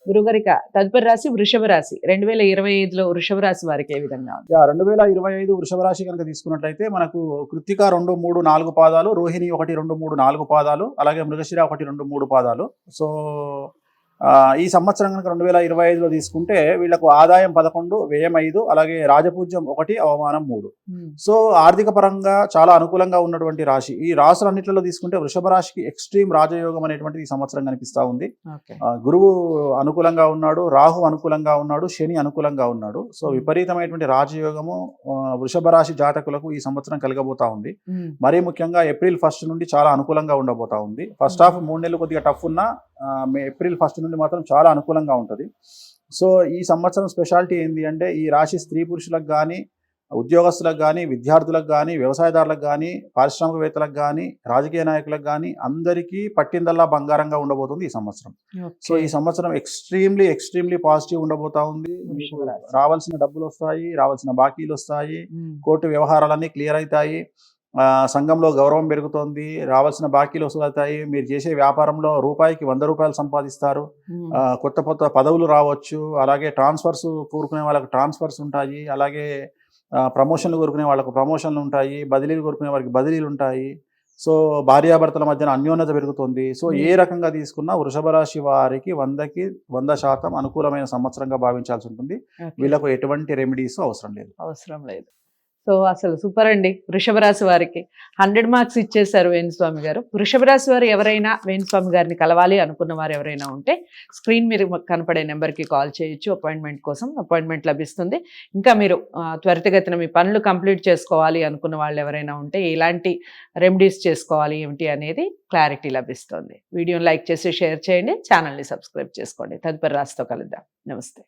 గురుగారిక తదుపరి రాశి వృషభ రాశి 2025లో వృషభ రాశి వారికి ఏ విధంగా ఉంది? 2025 వృషభ రాశి కనుక తీసుకున్నట్లయితే మనకు కృత్తిక 2, 3, 4 పాదాలు, రోహిణి 1, 2, 3, 4 పాదాలు, అలాగే మృగశిర 1, 2, 3 పాదాలు. సో ఈ సంవత్సరం కనుక 2025లో తీసుకుంటే వీళ్ళకు ఆదాయం 11, వ్యయం 5, అలాగే రాజపూజ్యం 1, అవమానం 3. సో ఆర్థిక పరంగా చాలా అనుకూలంగా ఉన్నటువంటి రాశి. ఈ రాశులన్నింటిలో తీసుకుంటే వృషభ రాశికి ఎక్స్ట్రీమ్ రాజయోగం అనేటువంటిది ఈ సంవత్సరం కనిపిస్తూ ఉంది. గురువు అనుకూలంగా ఉన్నాడు, రాహు అనుకూలంగా ఉన్నాడు, శని అనుకూలంగా ఉన్నాడు. సో విపరీతమైనటువంటి రాజయోగము వృషభ రాశి జాతకులకు ఈ సంవత్సరం కలగబోతా ఉంది. మరీ ముఖ్యంగా ఏప్రిల్ 1 నుండి చాలా అనుకూలంగా ఉండబోతా ఉంది. ఫస్ట్ హాఫ్ 3 నెలలు కొద్దిగా టఫ్ ఉన్నా ఏప్రిల్ 1 నుండి మాత్రం చాలా అనుకూలంగా ఉంటుంది. సో ఈ సంవత్సరం స్పెషాలిటీ ఏంటి అంటే ఈ రాశి స్త్రీ పురుషులకు కానీ, ఉద్యోగస్తులకు కానీ, విద్యార్థులకు కానీ, వ్యవసాయదారులకు కానీ, పారిశ్రామికవేత్తలకు కానీ, రాజకీయ నాయకులకు కానీ అందరికీ పట్టిందల్లా బంగారంగా ఉండబోతుంది ఈ సంవత్సరం. సో ఈ సంవత్సరం ఎక్స్ట్రీమ్లీ పాజిటివ్ ఉండబోతా ఉంది. రావాల్సిన డబ్బులు వస్తాయి, రావాల్సిన బాకీలు వస్తాయి, కోర్టు వ్యవహారాలన్నీ క్లియర్ అవుతాయి, సంఘంలో గౌరవం పెరుగుతోంది, రావాల్సిన బాకీలు వసూలవుతాయి, మీరు చేసే వ్యాపారంలో రూపాయికి 100 రూపాయలు సంపాదిస్తారు, కొత్త కొత్త పదవులు రావచ్చు, అలాగే ట్రాన్స్ఫర్స్ కోరుకునే వాళ్ళకి ట్రాన్స్ఫర్స్ ఉంటాయి, అలాగే ప్రమోషన్లు కోరుకునే వాళ్ళకు ప్రమోషన్లు ఉంటాయి, బదిలీలు కోరుకునే వారికి బదిలీలు ఉంటాయి. సో భార్యాభర్తల మధ్యన అన్యోన్యత పెరుగుతుంది. సో ఏ రకంగా తీసుకున్నా వృషభ రాశి వారికి 100కి 100% అనుకూలమైన సంవత్సరంగా భావించాల్సి ఉంటుంది. వీళ్ళకు ఎటువంటి రెమెడీస్ అవసరం లేదు. సో అసలు సూపర్ అండి. వృషభ రాశి వారికి 100 మార్క్స్ ఇచ్చేశారు వేణుస్వామి గారు. వృషభ రాశి వారు ఎవరైనా వేణుస్వామి గారిని కలవాలి అనుకున్న వారు ఎవరైనా ఉంటే స్క్రీన్ మీద కనపడే నెంబర్కి కాల్ చేయొచ్చు. అపాయింట్మెంట్ కోసం అపాయింట్మెంట్ లభిస్తుంది. ఇంకా మీరు త్వరితగతిన మీ పనులు కంప్లీట్ చేసుకోవాలి అనుకున్న వాళ్ళు ఎవరైనా ఉంటే ఎలాంటి రెమెడీస్ చేసుకోవాలి ఏమిటి అనేది క్లారిటీ లభిస్తుంది. వీడియోని లైక్ చేసి షేర్ చేయండి, ఛానల్ని సబ్స్క్రైబ్ చేసుకోండి. తదుపరి రాశితో కలుద్దాం. నమస్తే.